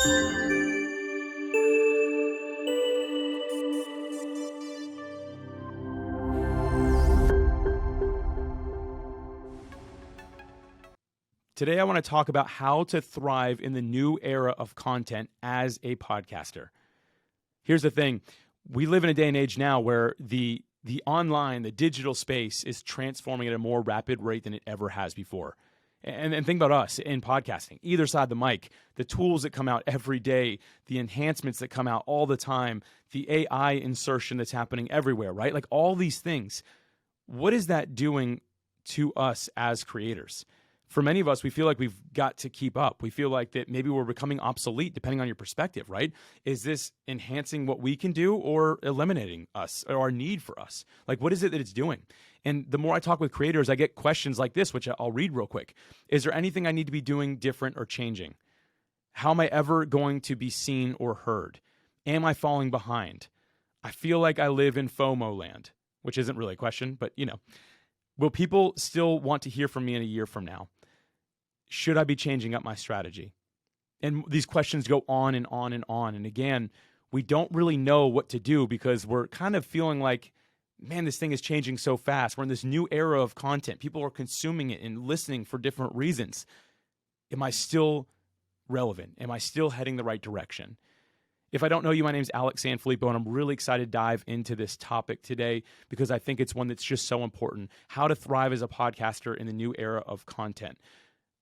Today, I want to talk about how to thrive in the new era of content as a podcaster. Here's the thing. We live in a day and age now where the online, the digital space is transforming at a more rapid rate than it ever has before. And think about us in podcasting, either side of the mic, the tools that come out every day, the enhancements that come out all the time, the AI insertion that's happening everywhere, right? Like all these things. What is that doing to us as creators? For many of us, we feel like we've got to keep up. We feel like that maybe we're becoming obsolete, depending on your perspective, right? Is this enhancing what we can do or eliminating us or our need for us? Like, what is it that it's doing? And the more I talk with creators, I get questions like this, which I'll read real quick. Is there anything I need to be doing different or changing? How am I ever going to be seen or heard? Am I falling behind? I feel like I live in FOMO land, which isn't really a question, but you know. Will people still want to hear from me in a year from now? Should I be changing up my strategy? And these questions go on and on and on. And again, we don't really know what to do because we're kind of feeling like, man, this thing is changing so fast. We're in this new era of content. People are consuming it and listening for different reasons. Am I still relevant? Am I still heading the right direction? If I don't know you, my name is Alex Sanfilippo, and I'm really excited to dive into this topic today because I think it's one that's just so important. How to thrive as a podcaster in the new era of content.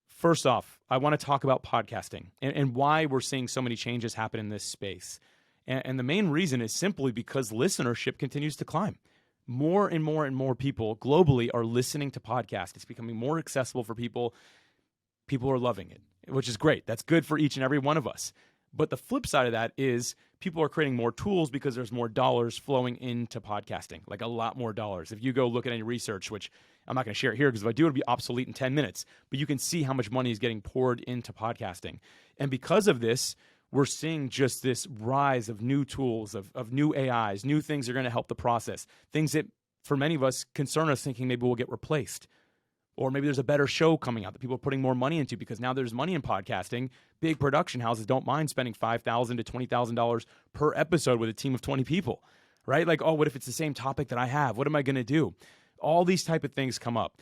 First off, I want to talk about podcasting and why we're seeing so many changes happen in this space. And the main reason is simply because listenership continues to climb. More and more and more people globally are listening to podcasts. It's becoming more accessible for people. People are loving it, which is great. That's good for each and every one of us. But the flip side of that is people are creating more tools because there's more dollars flowing into podcasting, like a lot more dollars. If you go look at any research, which I'm not going to share it here because if I do, it'll be obsolete in 10 minutes. But you can see how much money is getting poured into podcasting. And because of this, we're seeing just this rise of new tools, of new AIs, new things that are going to help the process, things that for many of us concern us thinking maybe we'll get replaced. Or maybe there's a better show coming out that people are putting more money into because now there's money in podcasting. Big production houses don't mind spending $5,000 to $20,000 per episode with a team of 20 people, right? Like, oh, what if it's the same topic that I have? What am I going to do? All these type of things come up.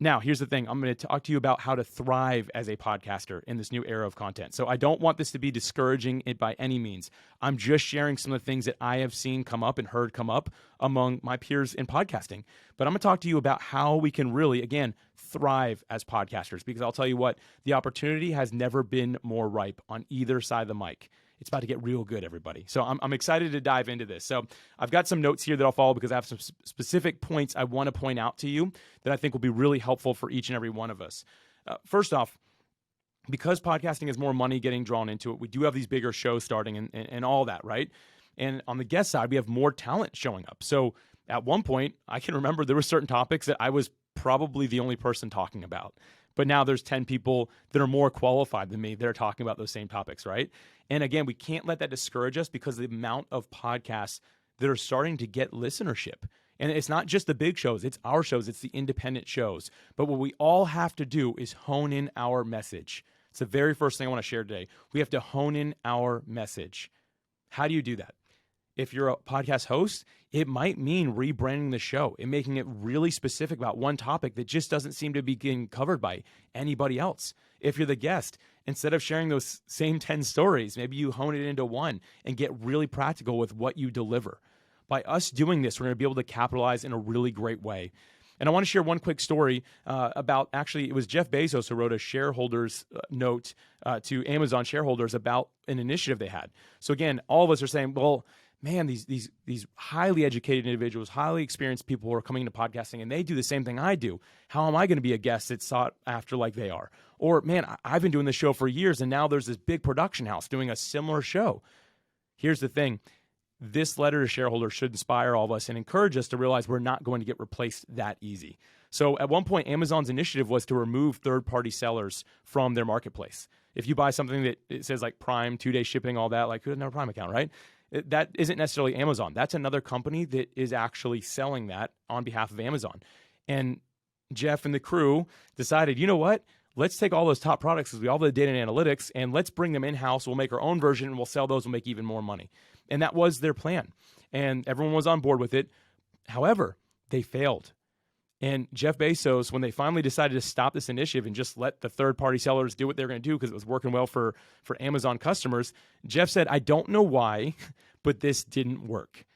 Now, here's the thing. I'm going to talk to you about how to thrive as a podcaster in this new era of content. So I don't want this to be discouraging it by any means. I'm just sharing some of the things that I have seen come up and heard come up among my peers in podcasting. But I'm going to talk to you about how we can really, again, thrive as podcasters. Because I'll tell you what, the opportunity has never been more ripe on either side of the mic. It's about to get real good, everybody. So I'm excited to dive into this. So I've got some notes here that I'll follow because I have some specific points I want to point out to you that I think will be really helpful for each and every one of us. First off, because podcasting has more money getting drawn into it, we do have these bigger shows starting and all that, right? And on the guest side, we have more talent showing up. So at one point, I can remember there were certain topics that I was probably the only person talking about. But now there's 10 people that are more qualified than me that are talking about those same topics, right? And again, we can't let that discourage us because of the amount of podcasts that are starting to get listenership. And it's not just the big shows, it's our shows, it's the independent shows. But what we all have to do is hone in our message. It's the very first thing I want to share today. We have to hone in our message. How do you do that? If you're a podcast host, it might mean rebranding the show and making it really specific about one topic that just doesn't seem to be getting covered by anybody else. If you're the guest, instead of sharing those same 10 stories, maybe you hone it into one and get really practical with what you deliver. By us doing this, we're going to be able to capitalize in a really great way. And I want to share one quick story about, actually, it was Jeff Bezos who wrote a shareholders note to Amazon shareholders about an initiative they had. So again, all of us are saying, well, man, these highly educated individuals, highly experienced people who are coming into podcasting, and they do the same thing I do. How am I going to be a guest that's sought after like they are? Or, man, I've been doing this show for years, and now there's this big production house doing a similar show. Here's the thing. This letter to shareholders should inspire all of us and encourage us to realize we're not going to get replaced that easy. So at one point, Amazon's initiative was to remove third-party sellers from their marketplace. If you buy something that it says like Prime, 2-day shipping, all that, like who doesn't have a Prime account, right? That isn't necessarily Amazon. That's another company that is actually selling that on behalf of Amazon. And Jeff and the crew decided, you know what? let's take all those top products because we all have the data and analytics, and let's bring them in-house. We'll make our own version, and we'll sell those. We'll make even more money. And that was their plan. And everyone was on board with it. However, they failed. And Jeff Bezos, when they finally decided to stop this initiative and just let the third-party sellers do what they're going to do because it was working well for Amazon customers, Jeff said, I don't know why, but this didn't work.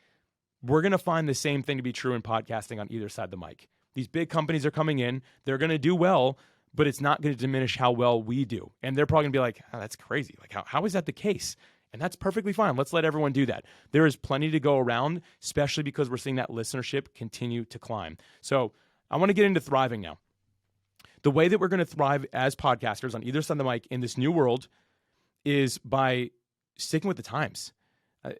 We're going to find the same thing to be true in podcasting on either side of the mic. These big companies are coming in. They're going to do well, but it's not going to diminish how well we do. And they're probably going to be like, oh, that's crazy. Like, how is that the case? And that's perfectly fine. Let's let everyone do that. There is plenty to go around, especially because we're seeing that listenership continue to climb. So I want to get into thriving now. The way that we're going to thrive as podcasters on either side of the mic in this new world is by sticking with the times.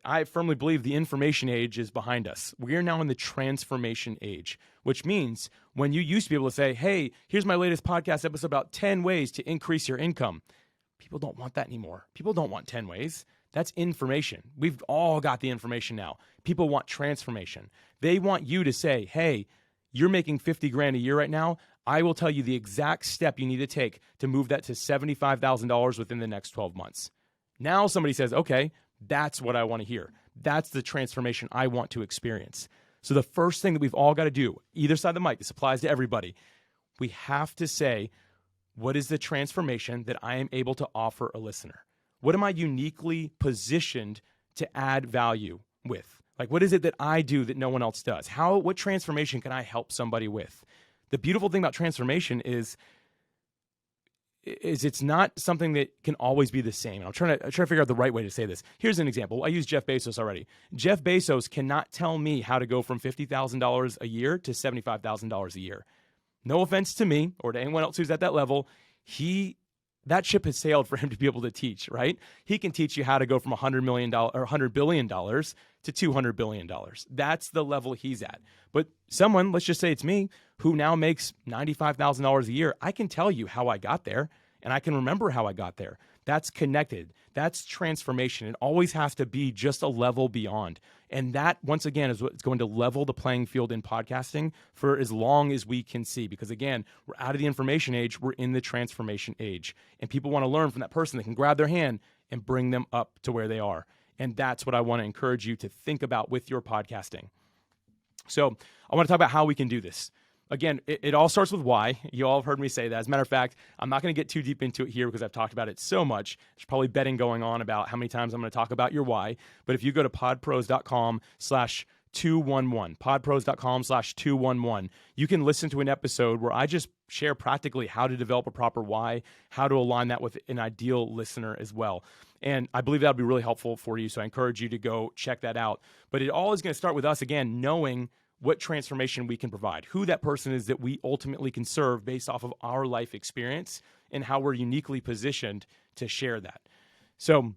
I firmly believe the information age is behind us. We are now in the transformation age, which means when you used to be able to say, hey, here's my latest podcast episode about 10 ways to increase your income. People don't want that anymore. People don't want 10 ways. That's information. We've all got the information now. People want transformation. They want you to say, hey, you're making 50 grand a year right now. I will tell you the exact step you need to take to move that to $75,000 within the next 12 months. Now somebody says, okay, that's what I want to hear. That's the transformation I want to experience. So the first thing that we've all got to do, either side of the mic, this applies to everybody, we have to say, what is the transformation that I am able to offer a listener? What am I uniquely positioned to add value with? Like, what is it that I do that no one else does? What transformation can I help somebody with? The beautiful thing about transformation is it's not something that can always be the same. And I'm trying to figure out the right way to say this. Here's an example. I used Jeff Bezos already. Jeff Bezos cannot tell me how to go from $50,000 a year to $75,000 a year. No offense to me or to anyone else who's at that level. That ship has sailed for him to be able to teach, right? He can teach you how to go from $100 million or $100 billion to $200 billion. That's the level he's at. But someone, let's just say it's me, who now makes $95,000 a year, I can tell you how I got there, and I can remember how I got there. That's connected. That's transformation. It always has to be just a level beyond. And that, once again, is what's going to level the playing field in podcasting for as long as we can see. Because again, we're out of the information age. We're in the transformation age. And people want to learn from that person that can grab their hand and bring them up to where they are. And that's what I want to encourage you to think about with your podcasting. So I want to talk about how we can do this. Again, it all starts with why. You all have heard me say that. As a matter of fact, I'm not going to get too deep into it here because I've talked about it so much. There's probably betting going on about how many times I'm going to talk about your why. But if you go to podpros.com/211, podpros.com/211, you can listen to an episode where I just share practically how to develop a proper why, how to align that with an ideal listener as well. And I believe that'll be really helpful for you. So I encourage you to go check that out. But it all is going to start with us, again, knowing what transformation we can provide, who that person is that we ultimately can serve based off of our life experience and how we're uniquely positioned to share that. So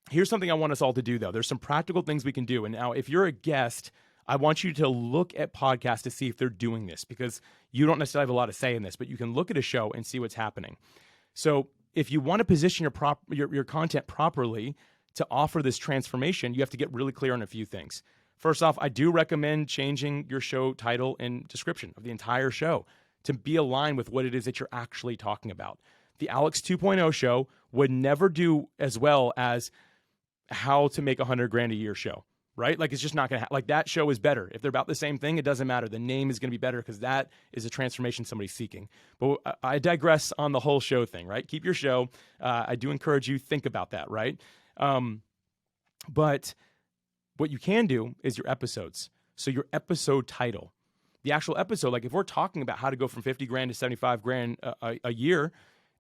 here's something I want us all to do, though. There's some practical things we can do. And now if you're a guest, I want you to look at podcasts to see if they're doing this, because you don't necessarily have a lot of say in this, but you can look at a show and see what's happening. So if you want to position your content properly to offer this transformation, you have to get really clear on a few things. First off, I do recommend changing your show title and description of the entire show to be aligned with what it is that you're actually talking about. The Alex 2.0 show would never do as well as how to make $100 grand a year show, right? Like, it's just not going to like, that show is better. If they're about the same thing, it doesn't matter. The name is going to be better because that is a transformation somebody's seeking. But I digress on the whole show thing, right? Keep your show. I do encourage you, think about that, right? But what you can do is your episodes. So your episode title, the actual episode, like if we're talking about how to go from 50 grand to 75 grand a year,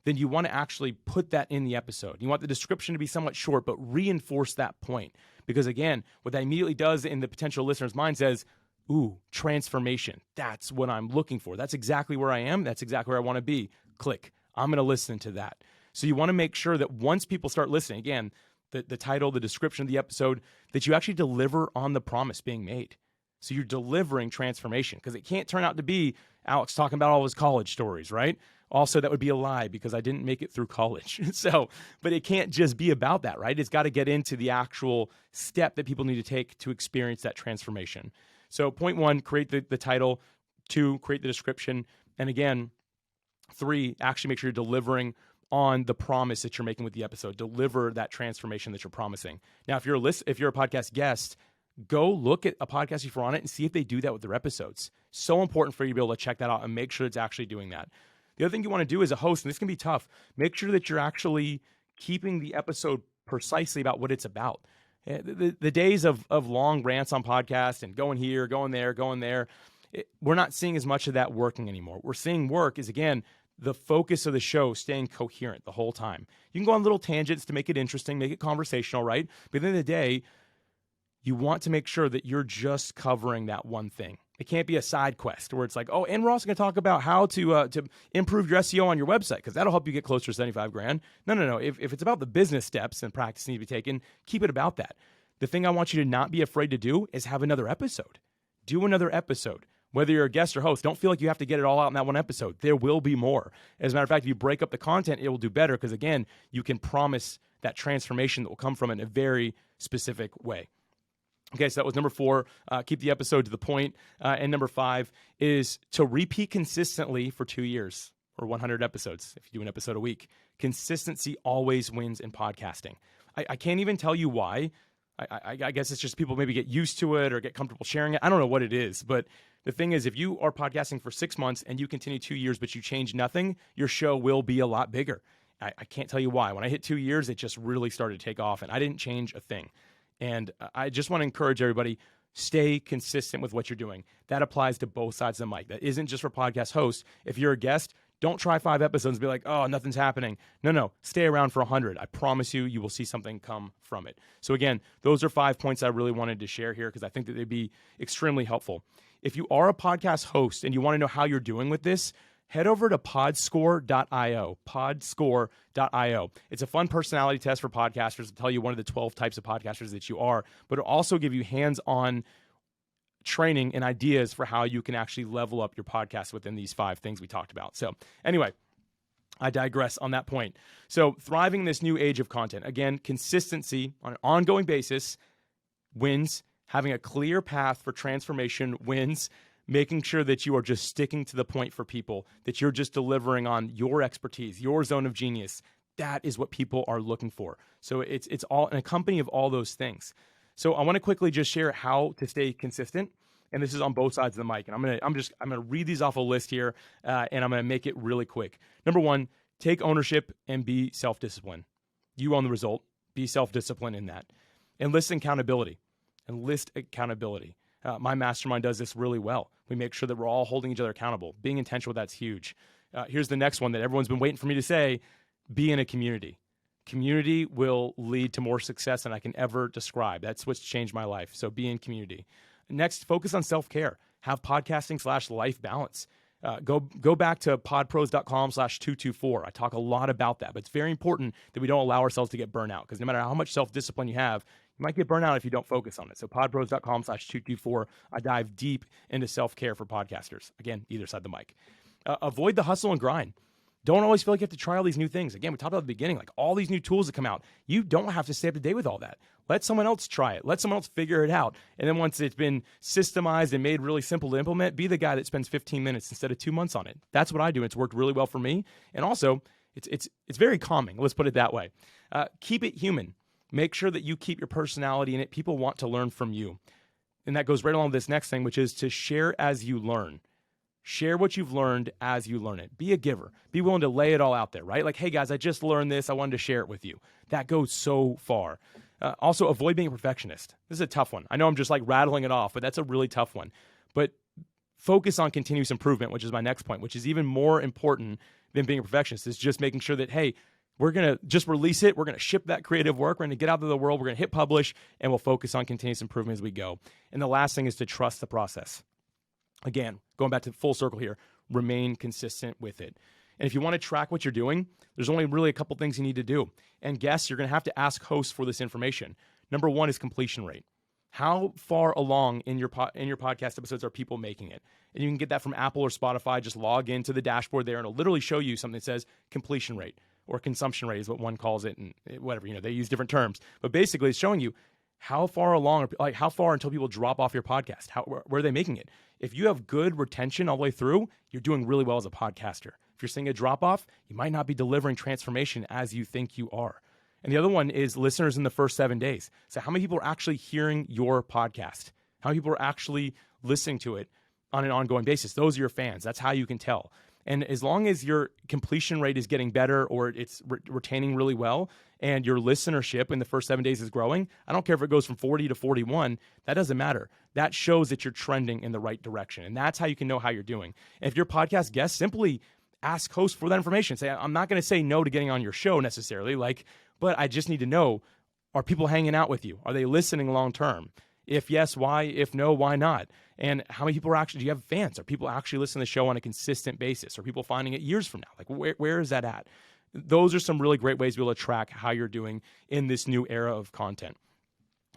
then you want to actually put that in the episode. You want the description to be somewhat short, but reinforce that point. Because again, what that immediately does in the potential listener's mind says, ooh, transformation. That's what I'm looking for. That's exactly where I am. That's exactly where I want to be. Click. I'm going to listen to that. So you want to make sure that once people start listening, again, the title, the description of the episode, that you actually deliver on the promise being made. So you're delivering transformation, because it can't turn out to be Alex talking about all his college stories, right? Also, that would be a lie because I didn't make it through college. But it can't just be about that, right? It's got to get into the actual step that people need to take to experience that transformation. So point one, create the title. Two, create the description. And again, 3, actually make sure you're delivering on the promise that you're making with the episode. Deliver that transformation that you're promising. Now, if you're a podcast guest, go look at a podcast before on it and see if they do that with their episodes. So important for you to be able to check that out and make sure it's actually doing that. The other thing you want to do as a host, and this can be tough, make sure that you're actually keeping the episode precisely about what it's about. The days of long rants on podcasts and going here, going there, we're not seeing as much of that working anymore. We're seeing work is, again, the focus of the show staying coherent the whole time. You can go on little tangents to make it interesting, make it conversational, right? But at the end of the day, you want to make sure that you're just covering that one thing. It can't be a side quest where it's like, oh, and we're also going to talk about how to improve your SEO on your website because that'll help you get closer to 75 grand. No. If it's about the business steps and practice need to be taken, keep it about that. The thing I want you to not be afraid to do is have another episode. Do another episode. Whether you're a guest or host, don't feel like you have to get it all out in that one episode. There will be more. As a matter of fact, if you break up the content, it will do better because, again, you can promise that transformation that will come from it in a very specific way. Okay, so that was number 4, keep the episode to the point. And number 5 is to repeat consistently for 2 years or 100 episodes if you do an episode a week. Consistency always wins in podcasting. I can't even tell you why. I guess it's just people maybe get used to it or get comfortable sharing it. I don't know what it is, but the thing is, if you are podcasting for 6 months and you continue 2 years, but you change nothing, your show will be a lot bigger. I can't tell you why. When I hit 2 years, it just really started to take off, and I didn't change a thing. And I just want to encourage everybody, stay consistent with what you're doing. That applies to both sides of the mic. That isn't just for podcast hosts. If you're a guest, don't try 5 episodes and be like, oh, nothing's happening. No. Stay around for 100. I promise you will see something come from it. So again, those are 5 points I really wanted to share here because I think that they'd be extremely helpful. If you are a podcast host and you want to know how you're doing with this, head over to podscore.io, podscore.io. It's a fun personality test for podcasters to tell you one of the 12 types of podcasters that you are, but it'll also give you hands-on training and ideas for how you can actually level up your podcast within these 5 things we talked about. So anyway, I digress on that point. So thriving in this new age of content, again, consistency on an ongoing basis wins. Having a clear path for transformation wins. Making sure that you are just sticking to the point for people, that you're just delivering on your expertise, your zone of genius. That is what people are looking for. So it's all in a company of all those things. So I want to quickly just share how to stay consistent. And this is on both sides of the mic. And I'm gonna read these off a list here, and I'm gonna make it really quick. Number 1, take ownership and be self-disciplined. You own the result. Be self-disciplined in that. Enlist accountability. My mastermind does this really well. We make sure that we're all holding each other accountable. Being intentional, that's huge. Here's the next one that everyone's been waiting for me to say. Be in a community. Community will lead to more success than I can ever describe. That's what's changed my life. So be in community. Next, focus on self-care. Have podcasting/life balance. Go back to podpros.com/224. I talk a lot about that, but it's very important that we don't allow ourselves to get burnt out because no matter how much self-discipline you have, you might get burnt out if you don't focus on it. So podpros.com/224. I dive deep into self-care for podcasters. Again, either side of the mic. Avoid the hustle and grind. Don't always feel like you have to try all these new things. Again, we talked about at the beginning, like all these new tools that come out. You don't have to stay up to date with all that. Let someone else try it. Let someone else figure it out. And then once it's been systemized and made really simple to implement, be the guy that spends 15 minutes instead of 2 months on it. That's what I do. It's worked really well for me. And also, it's very calming. Let's put it that way. Keep it human. Make sure that you keep your personality in it. People want to learn from you. And that goes right along with this next thing, which is to share as you learn. Share what you've learned as you learn it. Be a giver. Be willing to lay it all out there, right? Like, hey, guys, I just learned this. I wanted to share it with you. That goes so far. Also, avoid being a perfectionist. This is a tough one. I know I'm just like rattling it off, but that's a really tough one. But focus on continuous improvement, which is my next point, which is even more important than being a perfectionist, is just making sure that, hey, we're going to just release it. We're going to ship that creative work. We're going to get out into the world. We're going to hit publish, and we'll focus on continuous improvement as we go. And the last thing is to trust the process. Again, going back to full circle here, remain consistent with it. And if you want to track what you're doing, there's only really a couple things you need to do. And guests, you're going to have to ask hosts for this information. Number 1 is completion rate. How far along in your podcast episodes are people making it? And you can get that from Apple or Spotify. Just log into the dashboard there, and it'll literally show you something that says completion rate or consumption rate is what one calls it, and whatever, they use different terms. But basically, it's showing you how far along, like how far until people drop off your podcast? Where are they making it? If you have good retention all the way through, you're doing really well as a podcaster. If you're seeing a drop off, you might not be delivering transformation as you think you are. And the other one is listeners in the first 7 days. So how many people are actually hearing your podcast? How many people are actually listening to it on an ongoing basis? Those are your fans. That's how you can tell. And as long as your completion rate is getting better or it's retaining really well and your listenership in the first 7 days is growing, I don't care if it goes from 40 to 41, that doesn't matter. That shows that you're trending in the right direction. And that's how you can know how you're doing. And if your podcast guest, simply ask hosts for that information. Say, I'm not going to say no to getting on your show necessarily, but I just need to know, are people hanging out with you? Are they listening long term? If yes, why? If no, why not? And how many people do you have fans? Are people actually listening to the show on a consistent basis? Are people finding it years from now? Where is that at? Those are some really great ways to be able to track how you're doing in this new era of content.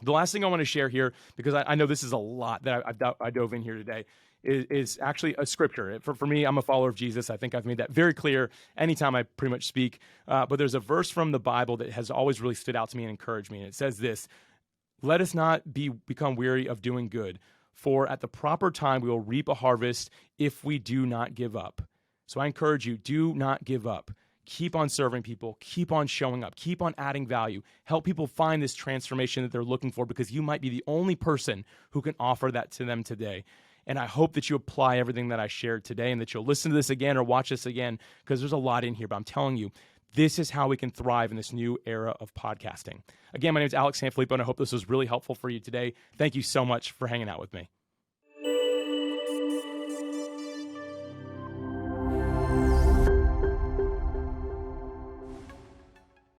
The last thing I want to share here, because I know this is a lot that I dove in here today, is actually a scripture. For me, I'm a follower of Jesus. I think I've made that very clear anytime I pretty much speak. But there's a verse from the Bible that has always really stood out to me and encouraged me. And it says this: let us not become weary of doing good, for at the proper time we will reap a harvest if we do not give up. So I encourage you, do not give up. Keep on serving people. Keep on showing up. Keep on adding value. Help people find this transformation that they're looking for, because you might be the only person who can offer that to them today. And I hope that you apply everything that I shared today and that you'll listen to this again or watch this again, because there's a lot in here. But I'm telling you, this is how we can thrive in this new era of podcasting. Again, my name is Alex Sanfilippo, and I hope this was really helpful for you today. Thank you so much for hanging out with me.